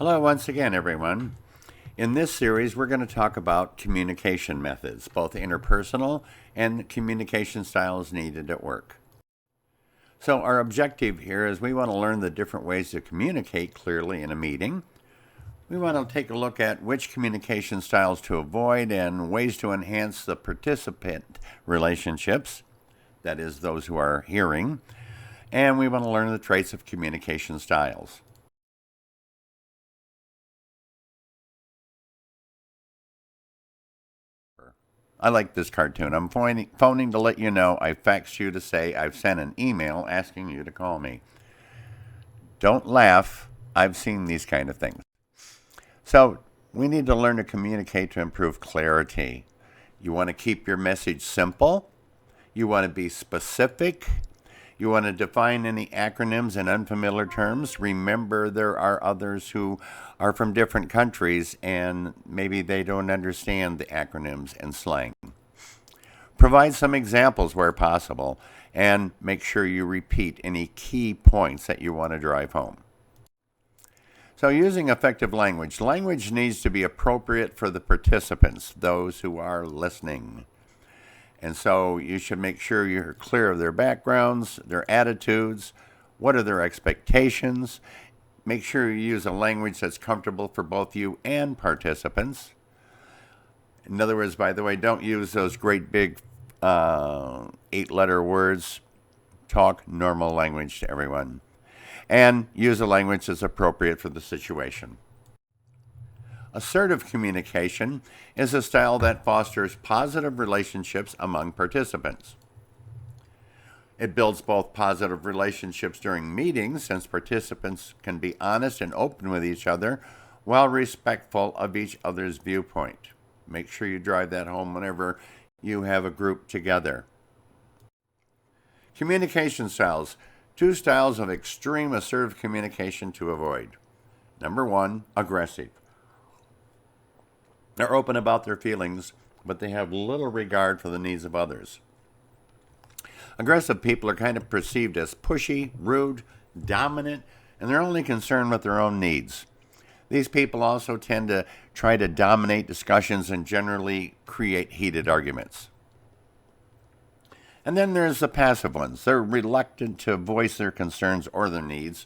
Hello once again, everyone. In this series, we're going to talk about communication methods, both interpersonal and communication styles needed at work. So our objective here is we want to learn the different ways to communicate clearly in a meeting. We want to take a look at which communication styles to avoid and ways to enhance the participant relationships, that is, those who are hearing. And we want to learn the traits of communication styles. I like this cartoon. I'm phoning to let you know I faxed you to say I've sent an email asking you to call me. Don't laugh. I've seen these kind of things. So we need to learn to communicate to improve clarity. You want to keep your message simple. You want to be specific. You want to define any acronyms and unfamiliar terms. Remember, there are others who are from different countries and maybe they don't understand the acronyms and slang. Provide some examples where possible and make sure you repeat any key points that you want to drive home. So using effective language. Language needs to be appropriate for the participants, those who are listening. And so you should make sure you're clear of their backgrounds, their attitudes, what are their expectations. Make sure you use a language that's comfortable for both you and participants. In other words, by the way, don't use those great big 8-letter words. Talk normal language to everyone. And use a language that's appropriate for the situation. Assertive communication is a style that fosters positive relationships among participants. It builds both positive relationships during meetings, since participants can be honest and open with each other while respectful of each other's viewpoint. Make sure you drive that home whenever you have a group together. Communication styles. 2 styles of extreme assertive communication to avoid. Number 1, aggressive. They're open about their feelings, but they have little regard for the needs of others. Aggressive people are kind of perceived as pushy, rude, dominant, and they're only concerned with their own needs. These people also tend to try to dominate discussions and generally create heated arguments. And then there's the passive ones. They're reluctant to voice their concerns or their needs,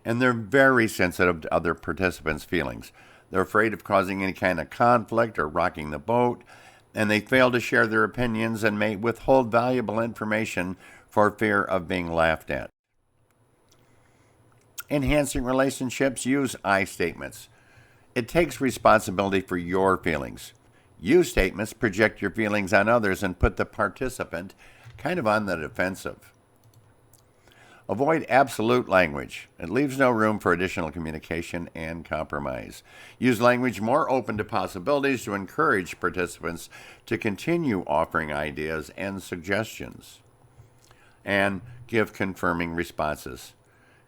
and they're very sensitive to other participants' feelings. They're afraid of causing any kind of conflict or rocking the boat, and they fail to share their opinions and may withhold valuable information for fear of being laughed at. Enhancing relationships, use I statements. It takes responsibility for your feelings. You statements project your feelings on others and put the participant kind of on the defensive. Avoid absolute language. It leaves no room for additional communication and compromise. Use language more open to possibilities to encourage participants to continue offering ideas and suggestions. And give confirming responses.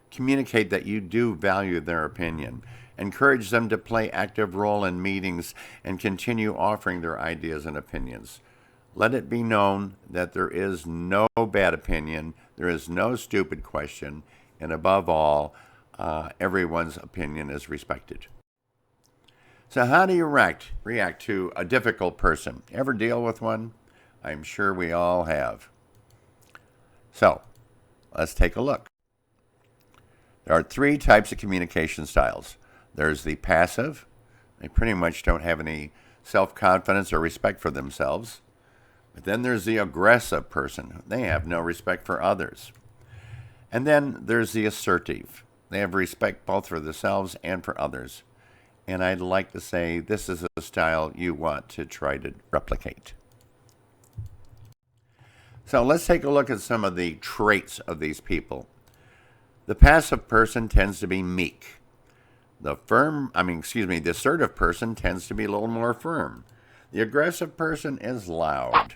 Communicate that you do value their opinion. Encourage them to play active role in meetings and continue offering their ideas and opinions. Let it be known that there is no bad opinion, there is no stupid question, and above all, everyone's opinion is respected. So how do you react to a difficult person? Ever deal with one? I'm sure we all have. So, let's take a look. There are 3 types of communication styles. There's the passive. They pretty much don't have any self-confidence or respect for themselves. But then there's the aggressive person. They have no respect for others. And then there's the assertive. They have respect both for themselves and for others. And I'd like to say this is a style you want to try to replicate. So let's take a look at some of the traits of these people. The passive person tends to be meek. The assertive person tends to be a little more firm. The aggressive person is loud.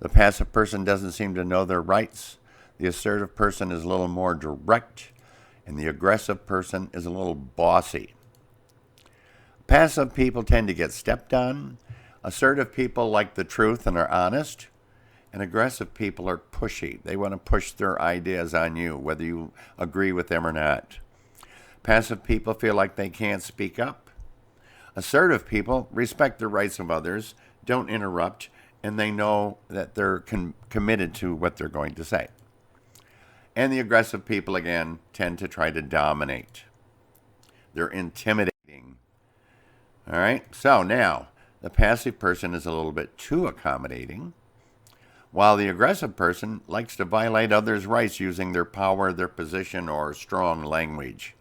The passive person doesn't seem to know their rights. The assertive person is a little more direct, and the aggressive person is a little bossy. Passive people tend to get stepped on. Assertive people like the truth and are honest. And aggressive people are pushy. They want to push their ideas on you, whether you agree with them or not. Passive people feel like they can't speak up. Assertive people respect the rights of others, don't interrupt, and they know that they're committed to what they're going to say. And the aggressive people, again, tend to try to dominate. They're intimidating. All right, so now the passive person is a little bit too accommodating, while the aggressive person likes to violate others' rights using their power, their position, or strong language.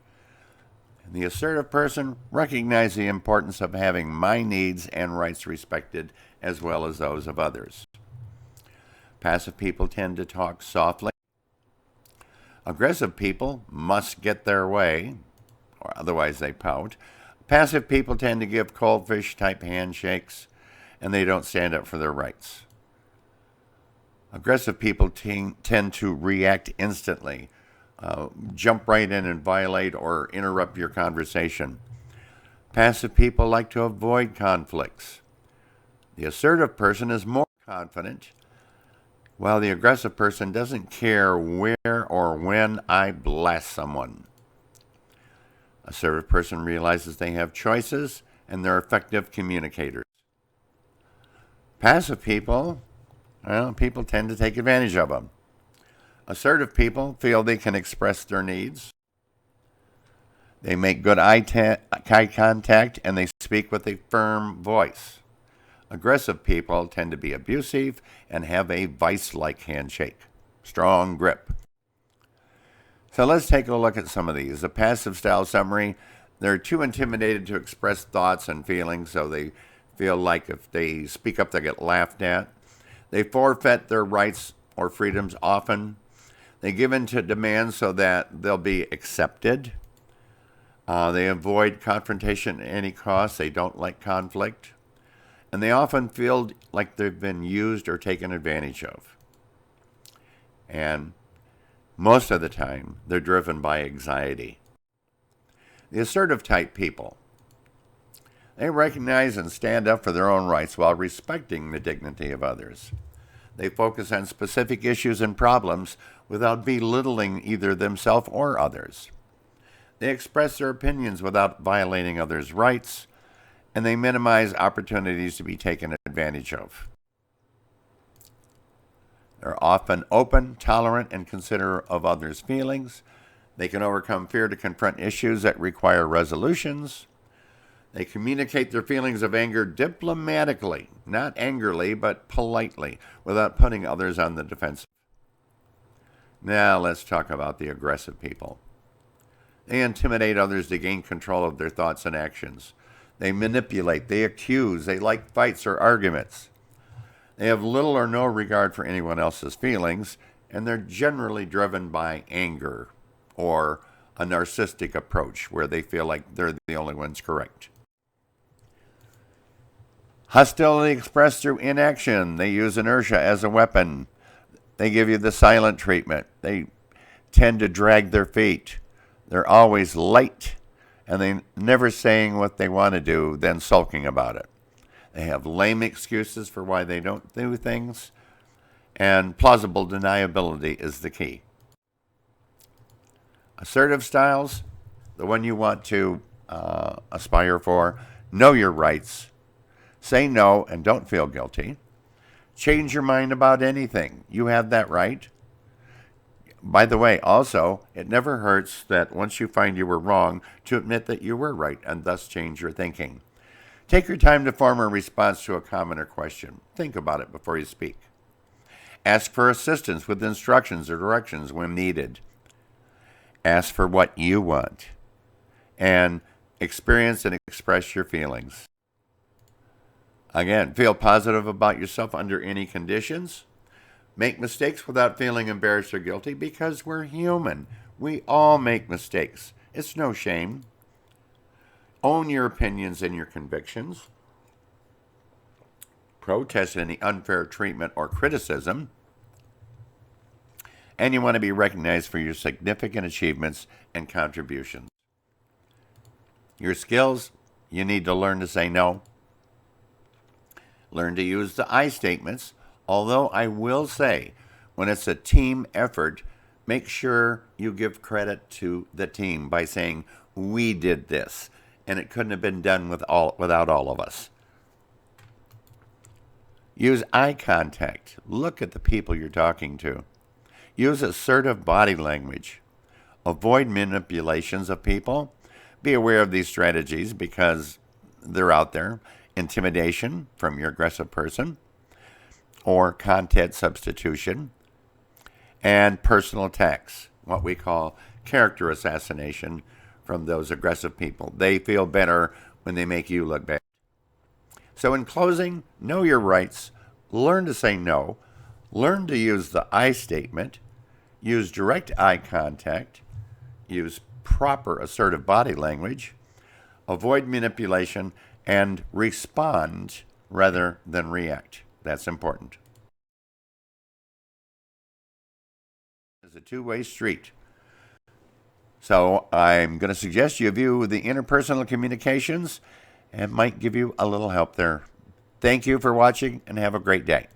And the assertive person recognizes the importance of having my needs and rights respected as well as those of others. Passive people tend to talk softly. Aggressive people must get their way, or otherwise they pout. Passive people tend to give cold fish type handshakes, and they don't stand up for their rights. Aggressive people tend to react instantly, jump right in and violate or interrupt your conversation. Passive people like to avoid conflicts. The assertive person is more confident, while the aggressive person doesn't care where or when I blast someone. Assertive person realizes they have choices and they're effective communicators. Passive people, well, people tend to take advantage of them. Assertive people feel they can express their needs. They make good eye contact and they speak with a firm voice. Aggressive people tend to be abusive and have a vice-like handshake. Strong grip. So let's take a look at some of these. The passive style summary, they're too intimidated to express thoughts and feelings, so they feel like if they speak up, they get laughed at. They forfeit their rights or freedoms often. They give in to demands so that they'll be accepted. They avoid confrontation at any cost. They don't like conflict. And they often feel like they've been used or taken advantage of. And most of the time, they're driven by anxiety. The assertive type people, they recognize and stand up for their own rights while respecting the dignity of others. They focus on specific issues and problems without belittling either themselves or others. They express their opinions without violating others' rights, and they minimize opportunities to be taken advantage of. They're often open, tolerant, and considerate of others' feelings. They can overcome fear to confront issues that require resolutions. They communicate their feelings of anger diplomatically, not angrily, but politely, without putting others on the defensive. Now let's talk about the aggressive people. They intimidate others to gain control of their thoughts and actions. They manipulate, they accuse, they like fights or arguments. They have little or no regard for anyone else's feelings, and they're generally driven by anger or a narcissistic approach where they feel like they're the only ones correct. Hostility expressed through inaction. They use inertia as a weapon. They give you the silent treatment. They tend to drag their feet. They're always late, and they never saying what they want to do, then sulking about it. They have lame excuses for why they don't do things, and plausible deniability is the key. Assertive styles, the one you want to aspire for, know your rights, say no and don't feel guilty, change your mind about anything. You have that right. By the way, also, it never hurts that once you find you were wrong, to admit that you were right and thus change your thinking. Take your time to form a response to a comment or question. Think about it before you speak. Ask for assistance with instructions or directions when needed. Ask for what you want. And experience and express your feelings. Again, feel positive about yourself under any conditions. Make mistakes without feeling embarrassed or guilty because we're human. We all make mistakes. It's no shame. Own your opinions and your convictions. Protest any unfair treatment or criticism. And you want to be recognized for your significant achievements and contributions. Your skills, you need to learn to say no. Learn to use the I statements. Although I will say, when it's a team effort, make sure you give credit to the team by saying, we did this, and it couldn't have been done without all of us. Use eye contact. Look at the people you're talking to. Use assertive body language. Avoid manipulations of people. Be aware of these strategies because they're out there. Intimidation from your aggressive person, or content substitution, and personal attacks, what we call character assassination from those aggressive people. They feel better when they make you look bad. So in closing, know your rights, learn to say no, learn to use the I statement, use direct eye contact, use proper assertive body language, avoid manipulation, and respond rather than react. That's important. It's a two-way street. So I'm going to suggest you view the interpersonal communications and might give you a little help there. Thank you for watching and have a great day.